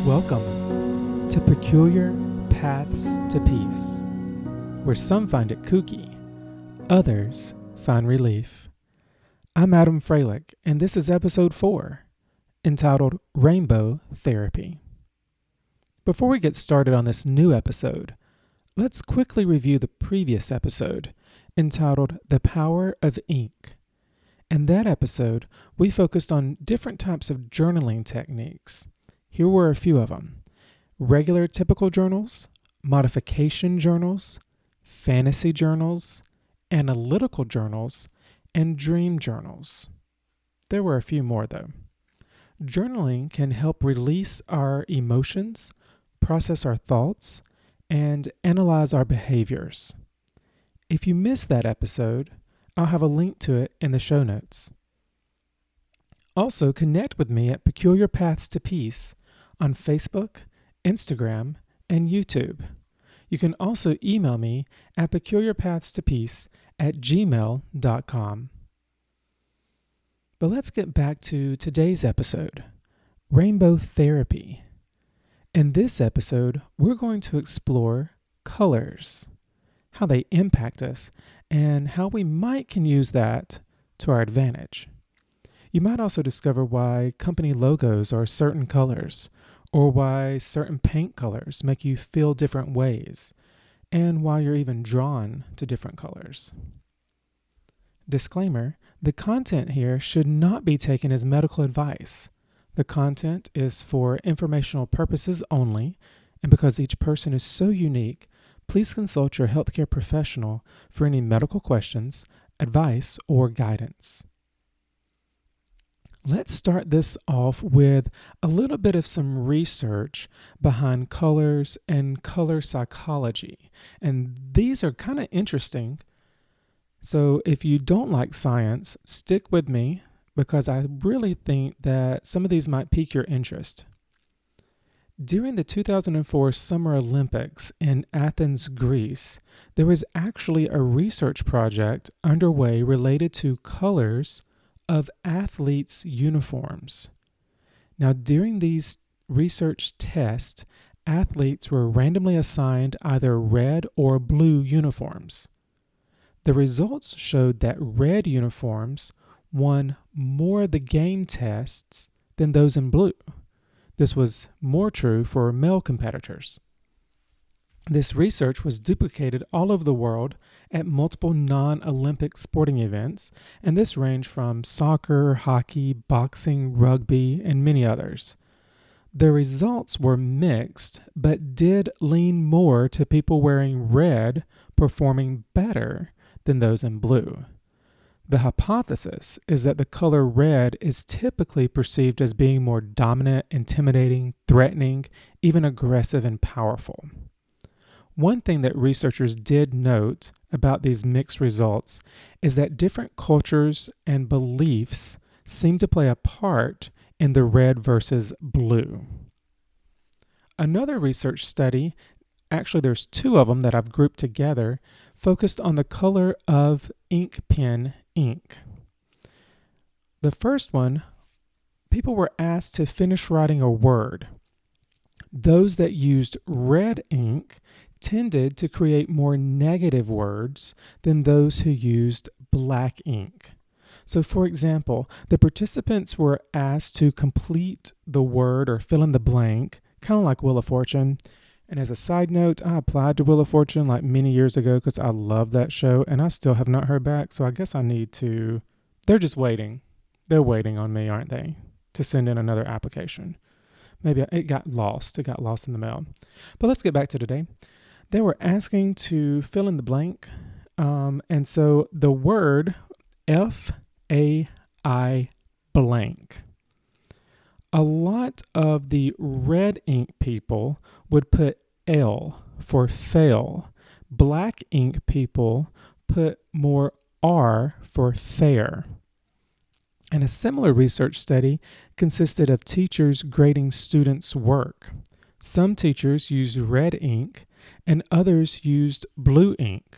Welcome to Peculiar Paths to Peace, where some find it kooky, others find relief. I'm Adam Freilich, and this is episode 4, entitled Rainbow Therapy. Before we get started on this new episode, let's quickly review the previous episode, entitled The Power of Ink. In that episode, we focused on different types of journaling techniques. Here were a few of them: regular typical journals, modification journals, fantasy journals, analytical journals, and dream journals. There were a few more though. Journaling can help release our emotions, process our thoughts, and analyze our behaviors. If you missed that episode, I'll have a link to it in the show notes. Also, connect with me at Peculiar Paths to Peace on Facebook, Instagram, and YouTube. You can also email me at peculiarpathstopeace@gmail.com. But let's get back to today's episode, Rainbow Therapy. In this episode, we're going to explore colors, how they impact us, and how we can use that to our advantage. You might also discover why company logos are certain colors, or why certain paint colors make you feel different ways, and why you're even drawn to different colors. Disclaimer: the content here should not be taken as medical advice. The content is for informational purposes only, and because each person is so unique, please consult your healthcare professional for any medical questions, advice, or guidance. Let's start this off with a little bit of some research behind colors and color psychology. And these are kind of interesting. So if you don't like science, stick with me because I really think that some of these might pique your interest. During the 2004 Summer Olympics in Athens, Greece, there was actually a research project underway related to colors of athletes' uniforms. Now, during these research tests, athletes were randomly assigned either red or blue uniforms. The results showed that red uniforms won more of the game tests than those in blue. This was more true for male competitors. This research was duplicated all over the world at multiple non-Olympic sporting events, and this ranged from soccer, hockey, boxing, rugby, and many others. The results were mixed, but did lean more to people wearing red performing better than those in blue. The hypothesis is that the color red is typically perceived as being more dominant, intimidating, threatening, even aggressive and powerful. One thing that researchers did note about these mixed results is that different cultures and beliefs seem to play a part in the red versus blue. Another research study, actually there's two of them that I've grouped together, focused on the color of ink pen ink. The first one, people were asked to finish writing a word. Those that used red ink tended to create more negative words than those who used black ink. So, for example, the participants were asked to complete the word or fill in the blank, kind of like Wheel of Fortune. And as a side note, I applied to Wheel of Fortune like many years ago because I love that show, and I still have not heard back, so I guess I need to. They're just waiting. They're waiting on me, aren't they, to send in another application. Maybe it got lost. It got lost in the mail. But let's get back to today. They were asking to fill in the blank. And so the word F-A-I blank. A lot of the red ink people would put L for fail. Black ink people put more R for fair. And a similar research study consisted of teachers grading students' work. Some teachers used red ink and others used blue ink.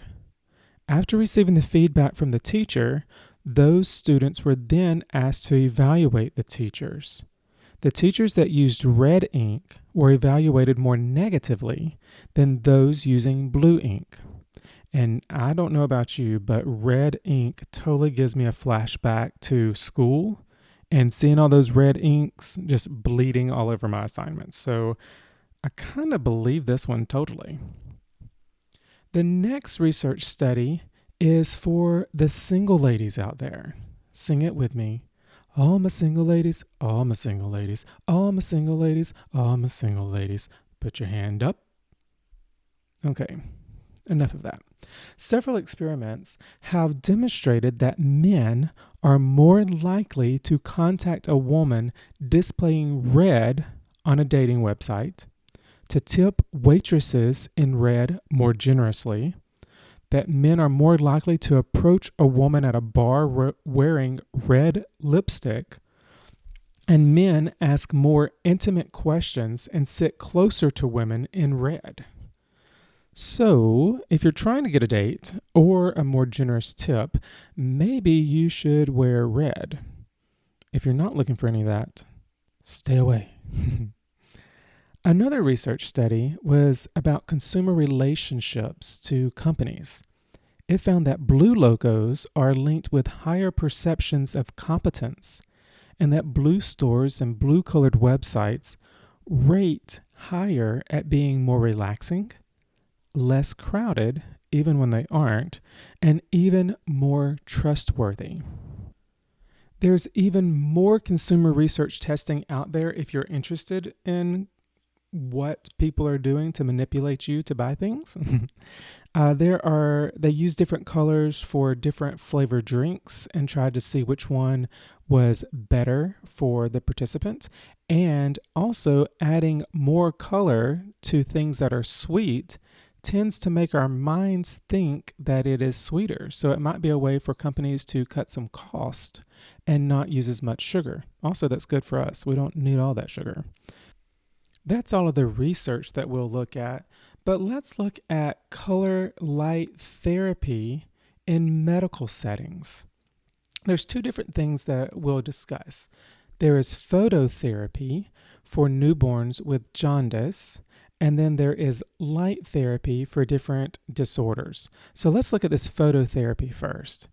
After receiving the feedback from the teacher, those students were then asked to evaluate the teachers. The teachers that used red ink were evaluated more negatively than those using blue ink. And I don't know about you, but red ink totally gives me a flashback to school and seeing all those red inks just bleeding all over my assignments. So I kind of believe this one totally. The next research study is for the single ladies out there. Sing it with me. All my single ladies, all my single ladies, all my single ladies, all my single ladies. Put your hand up. Okay, enough of that. Several experiments have demonstrated that men are more likely to contact a woman displaying red on a dating website, to tip waitresses in red more generously, that men are more likely to approach a woman at a bar wearing red lipstick, and men ask more intimate questions and sit closer to women in red. So, if you're trying to get a date or a more generous tip, maybe you should wear red. If you're not looking for any of that, stay away. Another research study was about consumer relationships to companies. It found that blue logos are linked with higher perceptions of competence, and that blue stores and blue-colored websites rate higher at being more relaxing, less crowded, even when they aren't, and even more trustworthy. There's even more consumer research testing out there if you're interested in what people are doing to manipulate you to buy things. They use different colors for different flavored drinks and tried to see which one was better for the participant, and also adding more color to things that are sweet tends to make our minds think that it is sweeter. So it might be a way for companies to cut some cost and not use as much sugar. Also, that's good for us. We don't need all that sugar. That's all of the research that we'll look at, but let's look at color light therapy in medical settings. There's two different things that we'll discuss. There is phototherapy for newborns with jaundice, and then there is light therapy for different disorders. So let's look at this phototherapy first.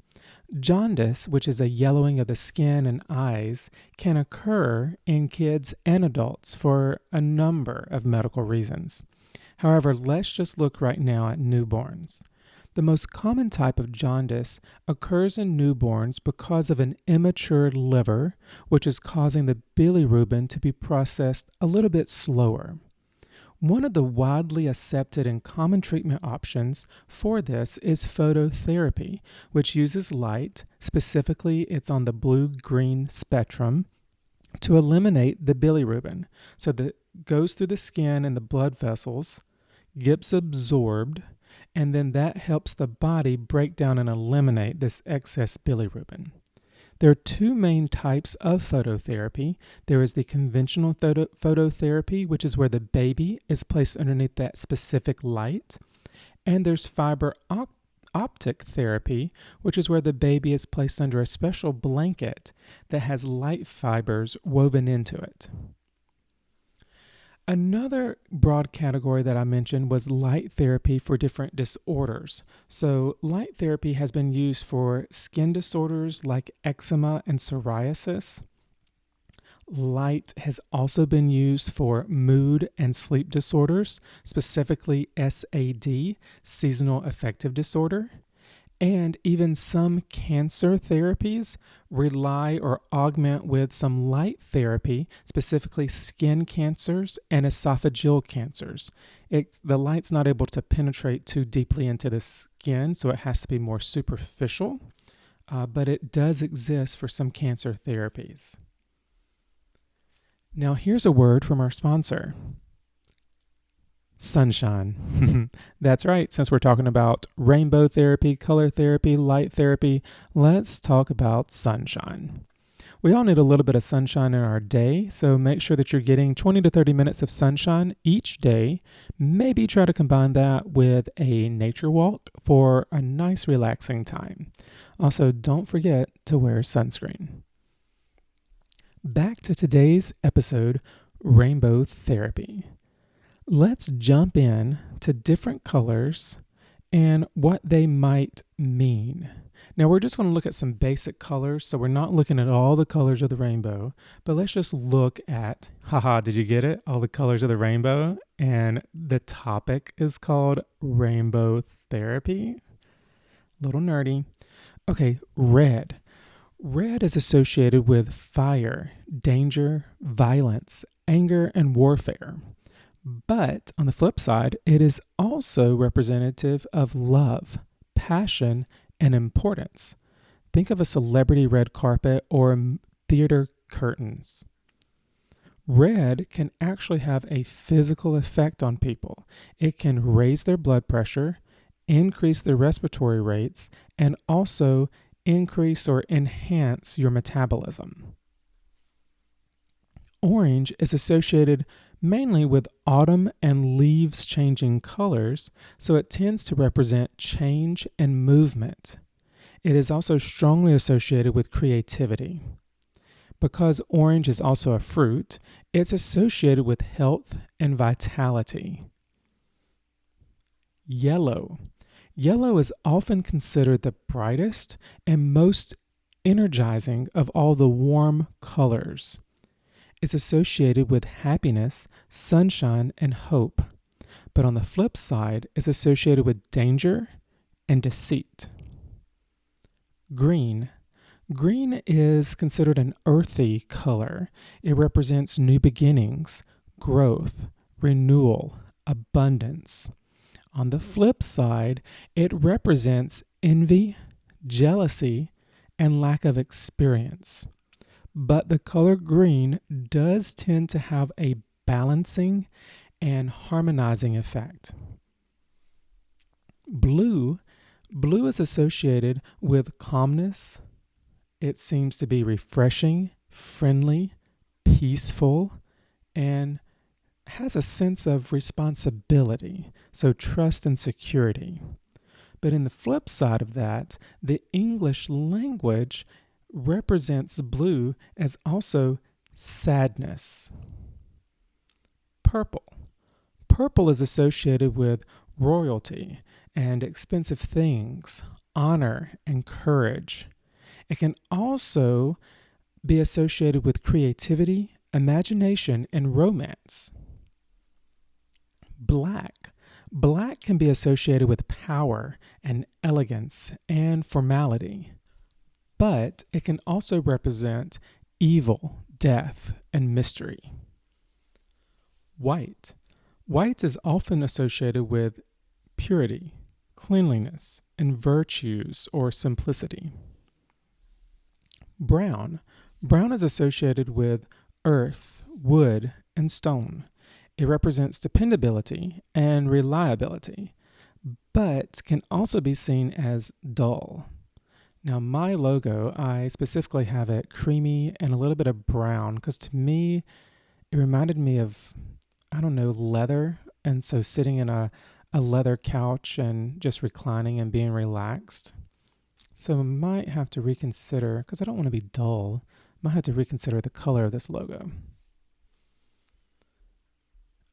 Jaundice, which is a yellowing of the skin and eyes, can occur in kids and adults for a number of medical reasons. However, let's just look right now at newborns. The most common type of jaundice occurs in newborns because of an immature liver, which is causing the bilirubin to be processed a little bit slower. One of the widely accepted and common treatment options for this is phototherapy, which uses light, specifically it's on the blue-green spectrum, to eliminate the bilirubin. So that goes through the skin and the blood vessels, gets absorbed, and then that helps the body break down and eliminate this excess bilirubin. There are two main types of phototherapy. There is the conventional phototherapy, which is where the baby is placed underneath that specific light. And there's fiber optic therapy, which is where the baby is placed under a special blanket that has light fibers woven into it. Another broad category that I mentioned was light therapy for different disorders. So light therapy has been used for skin disorders like eczema and psoriasis. Light has also been used for mood and sleep disorders, specifically SAD, seasonal affective disorder. And even some cancer therapies rely or augment with some light therapy, specifically skin cancers and esophageal cancers. The light's not able to penetrate too deeply into the skin, so it has to be more superficial, but it does exist for some cancer therapies. Now here's a word from our sponsor. Sunshine. That's right. Since we're talking about rainbow therapy, color therapy, light therapy, let's talk about sunshine. We all need a little bit of sunshine in our day, so make sure that you're getting 20 to 30 minutes of sunshine each day. Maybe try to combine that with a nature walk for a nice relaxing time. Also, don't forget to wear sunscreen. Back to today's episode, Rainbow Therapy. Let's jump in to different colors and what they might mean. Now we're just going to look at some basic colors, so we're not looking at all the colors of the rainbow, but let's just look at, did you get it? All the colors of the rainbow, and the topic is called Rainbow Therapy. A little nerdy. Okay, red. Red is associated with fire, danger, violence, anger, and warfare. But on the flip side, it is also representative of love, passion, and importance. Think of a celebrity red carpet or theater curtains. Red can actually have a physical effect on people. It can raise their blood pressure, increase their respiratory rates, and also increase or enhance your metabolism. Orange is associated mainly with autumn and leaves changing colors, so it tends to represent change and movement. It is also strongly associated with creativity. Because orange is also a fruit, it's associated with health and vitality. Yellow. Yellow is often considered the brightest and most energizing of all the warm colors. It's associated with happiness, sunshine, and hope. But on the flip side, it's associated with danger and deceit. Green. Green is considered an earthy color. It represents new beginnings, growth, renewal, abundance. On the flip side, it represents envy, jealousy, and lack of experience. But the color green does tend to have a balancing and harmonizing effect. Blue is associated with calmness. It seems to be refreshing, friendly, peaceful, and has a sense of responsibility, so trust and security. But in the flip side of that, the English language represents blue as also sadness. Purple. Purple is associated with royalty and expensive things, honor, and courage. It can also be associated with creativity, imagination, and romance. Black. Black can be associated with power and elegance and formality. But it can also represent evil, death, and mystery. White. White is often associated with purity, cleanliness, and virtues or simplicity. Brown. Brown is associated with earth, wood, and stone. It represents dependability and reliability, but can also be seen as dull. Now, my logo, I specifically have it creamy and a little bit of brown because to me, it reminded me of, leather. And so sitting in a leather couch and just reclining and being relaxed. So I might have to reconsider, because I don't want to be dull, I might have to reconsider the color of this logo.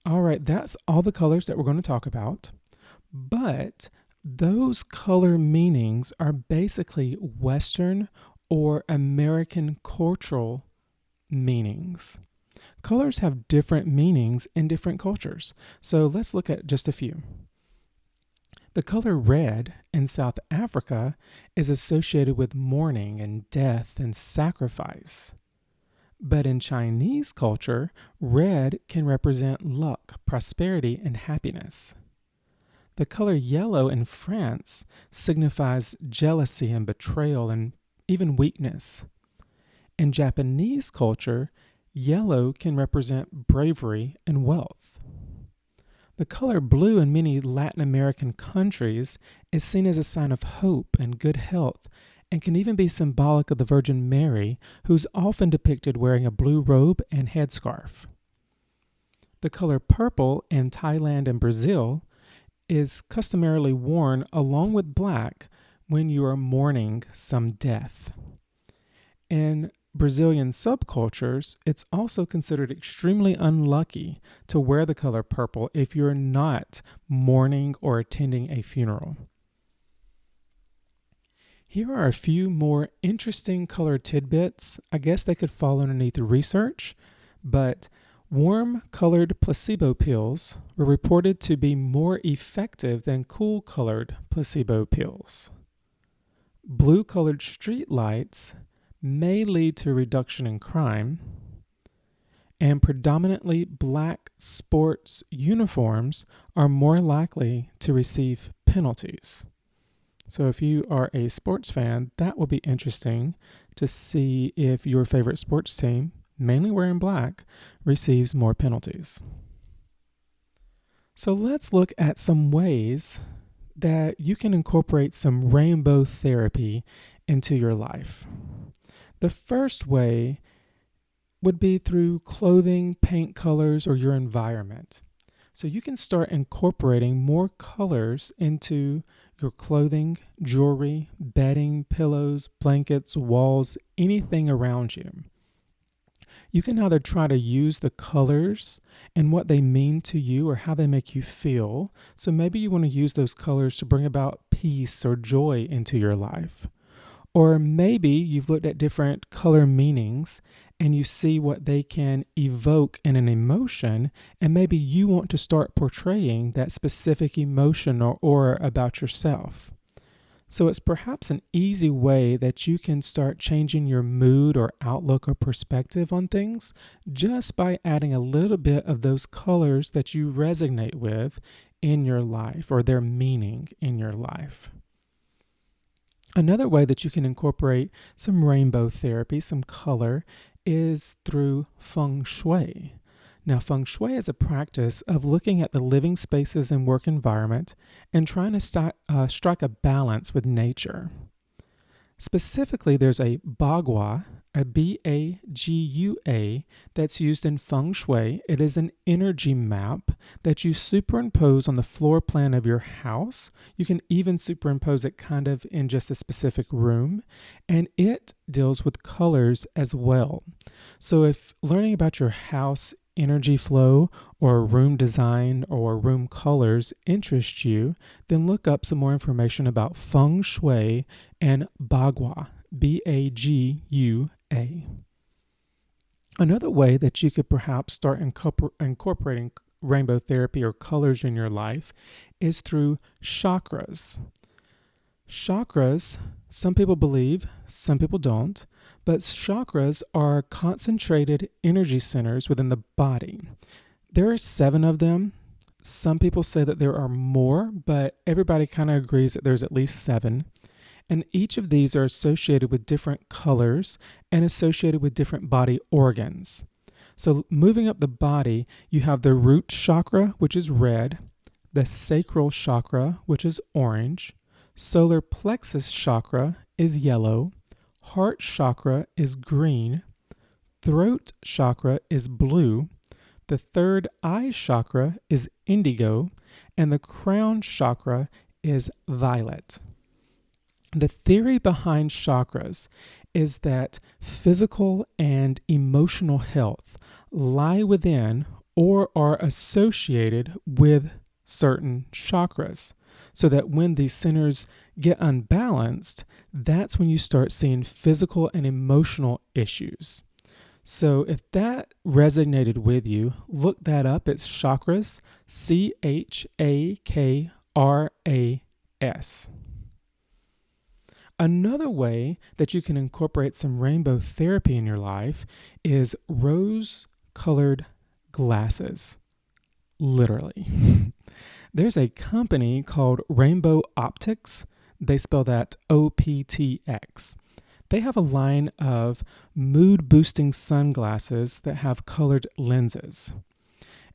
All right, that's all the colors that we're going to talk about. But those color meanings are basically Western or American cultural meanings. Colors have different meanings in different cultures. So let's look at just a few. The color red in South Africa is associated with mourning and death and sacrifice. But in Chinese culture, red can represent luck, prosperity, and happiness. The color yellow in France signifies jealousy and betrayal and even weakness. In Japanese culture, yellow can represent bravery and wealth. The color blue in many Latin American countries is seen as a sign of hope and good health, and can even be symbolic of the Virgin Mary, who's often depicted wearing a blue robe and headscarf. The color purple in Thailand and Brazil is customarily worn along with black when you are mourning some death. In Brazilian subcultures, it's also considered extremely unlucky to wear the color purple if you're not mourning or attending a funeral. Here are a few more interesting color tidbits. I guess they could fall underneath research, but warm colored placebo pills were reported to be more effective than cool colored placebo pills. Blue colored street lights may lead to a reduction in crime, and predominantly black sports uniforms are more likely to receive penalties. So if you are a sports fan, that will be interesting to see if your favorite sports team, mainly wearing black, receives more penalties. So let's look at some ways that you can incorporate some rainbow therapy into your life. The first way would be through clothing, paint colors, or your environment. So you can start incorporating more colors into your clothing, jewelry, bedding, pillows, blankets, walls, anything around you. You can either try to use the colors and what they mean to you or how they make you feel. So maybe you want to use those colors to bring about peace or joy into your life. Or maybe you've looked at different color meanings and you see what they can evoke in an emotion, and maybe you want to start portraying that specific emotion or aura about yourself. So it's perhaps an easy way that you can start changing your mood or outlook or perspective on things just by adding a little bit of those colors that you resonate with in your life or their meaning in your life. Another way that you can incorporate some rainbow therapy, some color, is through feng shui. Now, feng shui is a practice of looking at the living spaces and work environment and trying to strike a balance with nature. Specifically, there's a bagua, a B-A-G-U-A, that's used in feng shui. It is an energy map that you superimpose on the floor plan of your house. You can even superimpose it kind of in just a specific room, and it deals with colors as well. So if learning about your house energy flow or room design or room colors interests you, then look up some more information about feng shui and bagua, B-A-G-U-A. Another way that you could perhaps start incorporating rainbow therapy or colors in your life is through chakras. Chakras, some people believe, some people don't, but chakras are concentrated energy centers within the body. There are 7 of them. Some people say that there are more, but everybody kind of agrees that there's at least 7. And each of these are associated with different colors and associated with different body organs. So moving up the body, you have the root chakra, which is red, the sacral chakra, which is orange, solar plexus chakra is yellow, heart chakra is green, throat chakra is blue, the third eye chakra is indigo, and the crown chakra is violet. The theory behind chakras is that physical and emotional health lie within or are associated with certain chakras. So that when these centers get unbalanced, that's when you start seeing physical and emotional issues. So if that resonated with you, look that up. It's chakras, C-H-A-K-R-A-S. Another way that you can incorporate some rainbow therapy in your life is rose-colored glasses. Literally. There's a company called Rainbow Optics. They spell that OPTX. They have a line of mood-boosting sunglasses that have colored lenses.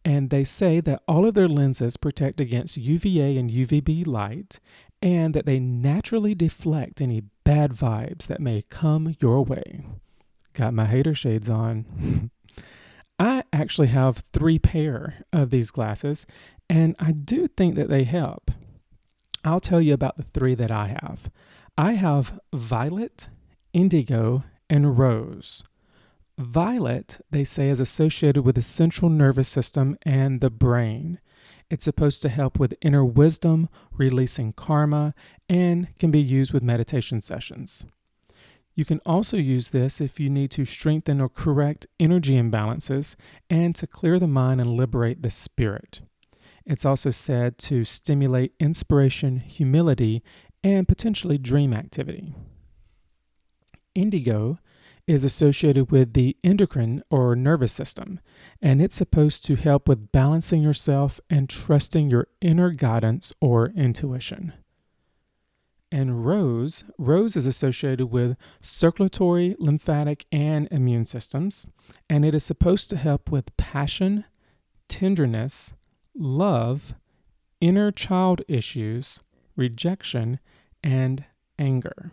And they say that all of their lenses protect against UVA and UVB light, and that they naturally deflect any bad vibes that may come your way. Got my hater shades on. I actually have 3 pair of these glasses, and I do think that they help. I'll tell you about the 3 that I have. I have violet, indigo, and rose. Violet, they say, is associated with the central nervous system and the brain. It's supposed to help with inner wisdom, releasing karma, and can be used with meditation sessions. You can also use this if you need to strengthen or correct energy imbalances and to clear the mind and liberate the spirit. It's also said to stimulate inspiration, humility, and potentially dream activity. Indigo is associated with the endocrine or nervous system, and it's supposed to help with balancing yourself and trusting your inner guidance or intuition. And rose is associated with circulatory, lymphatic, and immune systems, and it is supposed to help with passion, tenderness, love, inner child issues, rejection, and anger.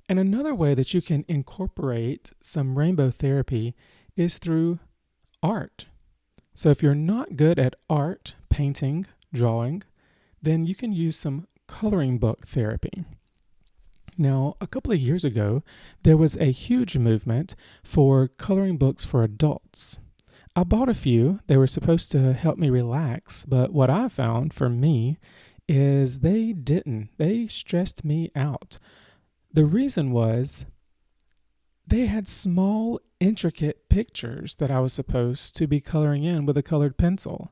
And another way that you can incorporate some rainbow therapy is through art. So if you're not good at art, painting, drawing, then you can use some coloring book therapy. Now, a couple of years ago, there was a huge movement for coloring books for adults. I bought a few. They were supposed to help me relax, but what I found for me is they didn't. They stressed me out. The reason was they had small, intricate pictures that I was supposed to be coloring in with a colored pencil,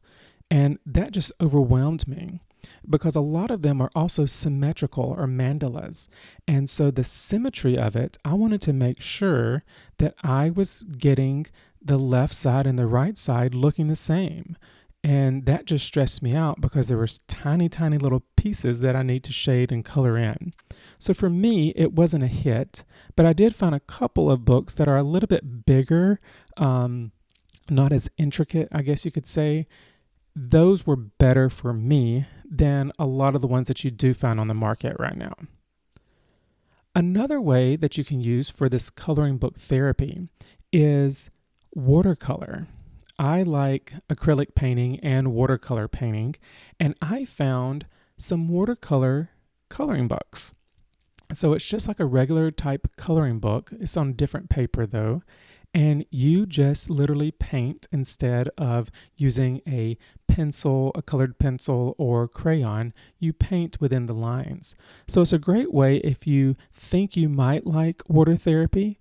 and that just overwhelmed me because a lot of them are also symmetrical or mandalas. And so the symmetry of it, I wanted to make sure that I was getting the left side and the right side looking the same. And that just stressed me out because there were tiny, tiny little pieces that I need to shade and color in. So for me, it wasn't a hit, but I did find a couple of books that are a little bit bigger, not as intricate, I guess you could say. Those were better for me than a lot of the ones that you do find on the market right now. Another way that you can use for this coloring book therapy is watercolor. I like acrylic painting and watercolor painting, and I found some watercolor coloring books. So it's just like a regular type coloring book. It's on different paper though. And you just literally paint instead of using a pencil, a colored pencil, or crayon. You paint within the lines. So it's a great way if you think you might like water therapy.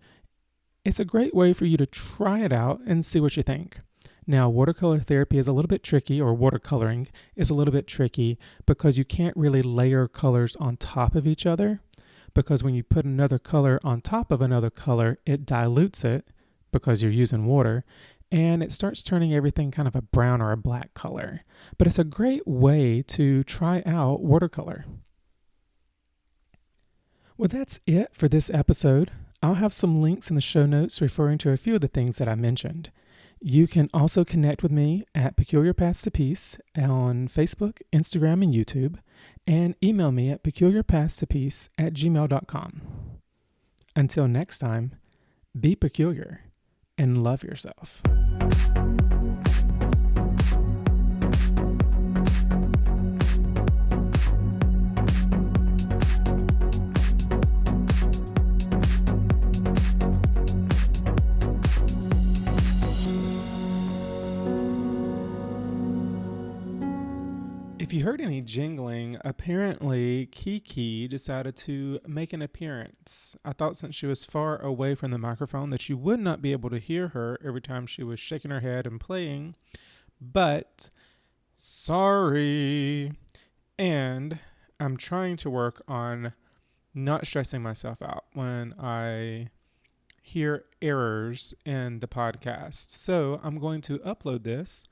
It's a great way for you to try it out and see what you think. Now, watercolor therapy is a little bit tricky, or watercoloring is a little bit tricky because you can't really layer colors on top of each other. Because when you put another color on top of another color, it dilutes it because you're using water, and it starts turning everything kind of a brown or a black color. But it's a great way to try out watercolor. Well, that's it for this episode. I'll have some links in the show notes referring to a few of the things that I mentioned. You can also connect with me at Peculiar Paths to Peace on Facebook, Instagram, and YouTube, and email me at peculiarpathstopeace@gmail.com. Until next time, be peculiar and love yourself. If you heard any jingling, apparently Kiki decided to make an appearance. I thought since she was far away from the microphone that you would not be able to hear her every time she was shaking her head and playing, but sorry. And I'm trying to work on not stressing myself out when I hear errors in the podcast. So I'm going to upload this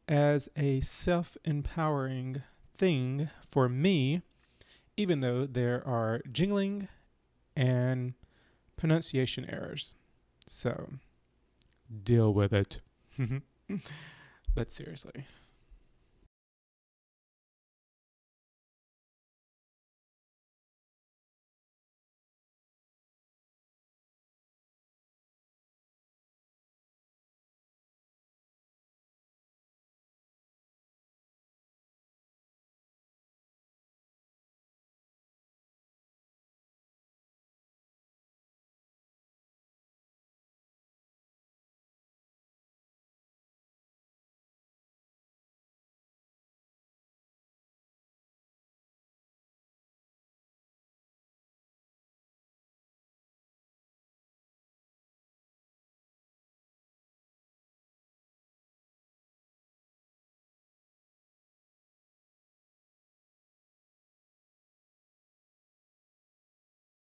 as a self-empowering thing for me, even though there are jingling and pronunciation errors. So deal with it. But seriously.